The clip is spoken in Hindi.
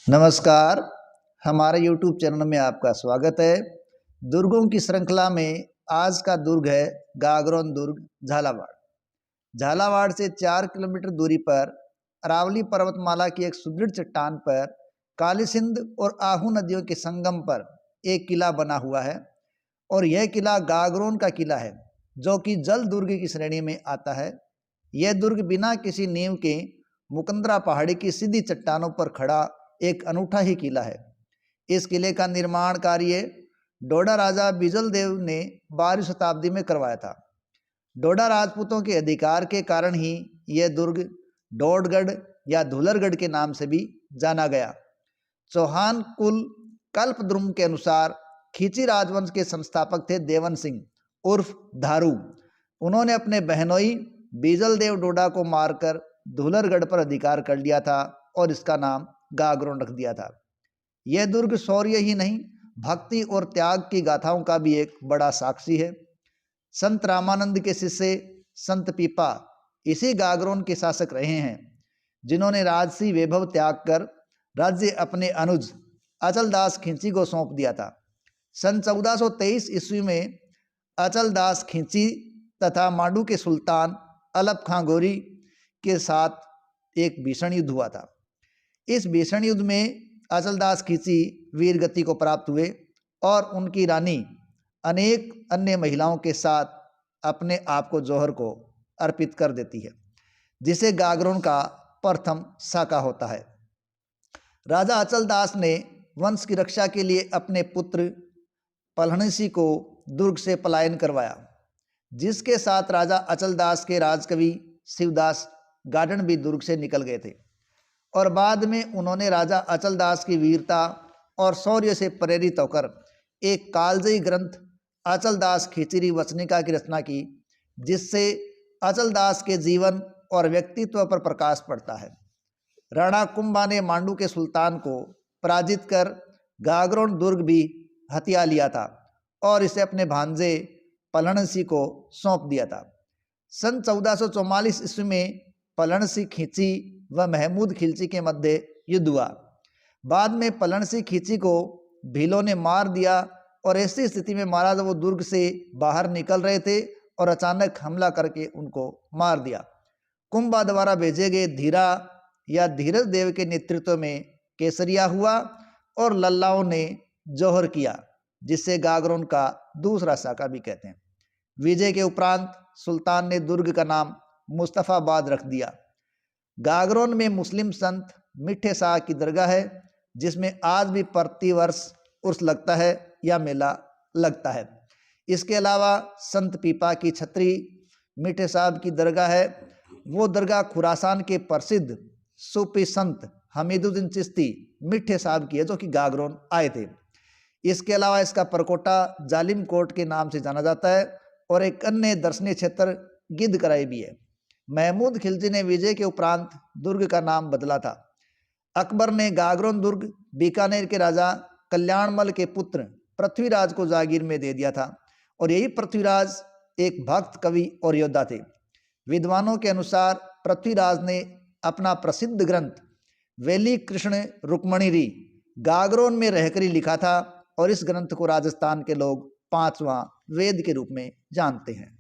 नमस्कार। हमारे YouTube चैनल में आपका स्वागत है। दुर्गों की श्रृंखला में आज का दुर्ग है गागरोन दुर्ग झालावाड़। झालावाड़ से 4 किलोमीटर दूरी पर अरावली पर्वतमाला की एक सुदृढ़ चट्टान पर काली सिंध और आहू नदियों के संगम पर एक किला बना हुआ है और यह किला गागरोन का किला है जो कि जल दुर्ग की श्रेणी में आता है। यह दुर्ग बिना किसी नींव के मुकंदरा पहाड़ी की सीधी चट्टानों पर खड़ा एक अनूठा ही किला है। इस किले का निर्माण कार्य डोडा राजा बिजल देव ने 12वीं शताब्दी में करवाया था। डोडा राजपूतों के अधिकार के कारण ही यह दुर्ग डोडगढ़ या धुलरगढ़ के नाम से भी जाना गया। चौहान कुल कल्पद्रुम के अनुसार खींची राजवंश के संस्थापक थे देवन सिंह उर्फ धारू। उन्होंने अपने बहनोई बिजल देव डोडा को मारकर धुलरगढ़ पर अधिकार कर लिया था और इसका नाम गागरोन रख दिया था। यह दुर्ग शौर्य ही नहीं, भक्ति और त्याग की गाथाओं का भी एक बड़ा साक्षी है। संत रामानंद के शिष्य संत पीपा इसी गागरोन के शासक रहे हैं, जिन्होंने राजसी वैभव त्याग कर राज्य अपने अनुज अचलदास खिंची को सौंप दिया था। सन 1423 ईस्वी में अचलदास खिंची तथा मांडू के सुल्तान अलप खां गोरी के साथ एक भीषण युद्ध हुआ था। इस भीषण युद्ध में अचलदास खिंची वीर गति को प्राप्त हुए और उनकी रानी अनेक अन्य महिलाओं के साथ अपने आप को जौहर को अर्पित कर देती है, जिसे गागरोन का प्रथम साका होता है। राजा अचलदास ने वंश की रक्षा के लिए अपने पुत्र पलहणसी को दुर्ग से पलायन करवाया, जिसके साथ राजा अचलदास के राजकवि शिवदास गार्डन भी दुर्ग से निकल गए थे और बाद में उन्होंने राजा अचलदास की वीरता और शौर्य से प्रेरित होकर एक कालजयी ग्रंथ अचलदास खिचरी वचनिका की रचना की, जिससे अचलदास के जीवन और व्यक्तित्व पर प्रकाश पड़ता है। राणा कुंभा ने मांडू के सुल्तान को पराजित कर गागरोन दुर्ग भी हथिया लिया था और इसे अपने भांजे पलहणसी को सौंप दिया था। सन 1444 ईस्वी में पलहणसी खिंची व महमूद खिलची के मध्य युद्ध हुआ। बाद में पलहणसी खिंची को भीलों ने मार दिया और ऐसी स्थिति में महाराज वो दुर्ग से बाहर निकल रहे थे और अचानक हमला करके उनको मार दिया। कुंभा द्वारा भेजे गए धीरा या धीरज देव के नेतृत्व में केसरिया हुआ और लल्लाओं ने जौहर किया, जिससे गागरोन का दूसरा साका भी कहते हैं। विजय के उपरांत सुल्तान ने दुर्ग का नाम मुस्तफाबाद रख दिया। गागरोन में मुस्लिम संत मिठे शाह की दरगाह है, जिसमें आज भी प्रतिवर्ष उर्स लगता है या मेला लगता है। इसके अलावा संत पीपा की छतरी मिठे साहब की दरगाह है। वो दरगाह खुरासान के प्रसिद्ध सूफी संत हमीदुद्दीन चिश्ती मिठे साहब की है, जो कि गागरोन आए थे। इसके अलावा इसका परकोटा जालिम कोट के नाम से जाना जाता है और एक अन्य दर्शनीय क्षेत्र गिद्धकराई भी है। महमूद खिलजी ने विजय के उपरांत दुर्ग का नाम बदला था। अकबर ने गागरोन दुर्ग बीकानेर के राजा कल्याणमल के पुत्र पृथ्वीराज को जागीर में दे दिया था और यही पृथ्वीराज एक भक्त कवि और योद्धा थे। विद्वानों के अनुसार पृथ्वीराज ने अपना प्रसिद्ध ग्रंथ वेली कृष्ण रुक्मणीरी गागरोन में रहकर ही लिखा था और इस ग्रंथ को राजस्थान के लोग 5वां वेद के रूप में जानते हैं।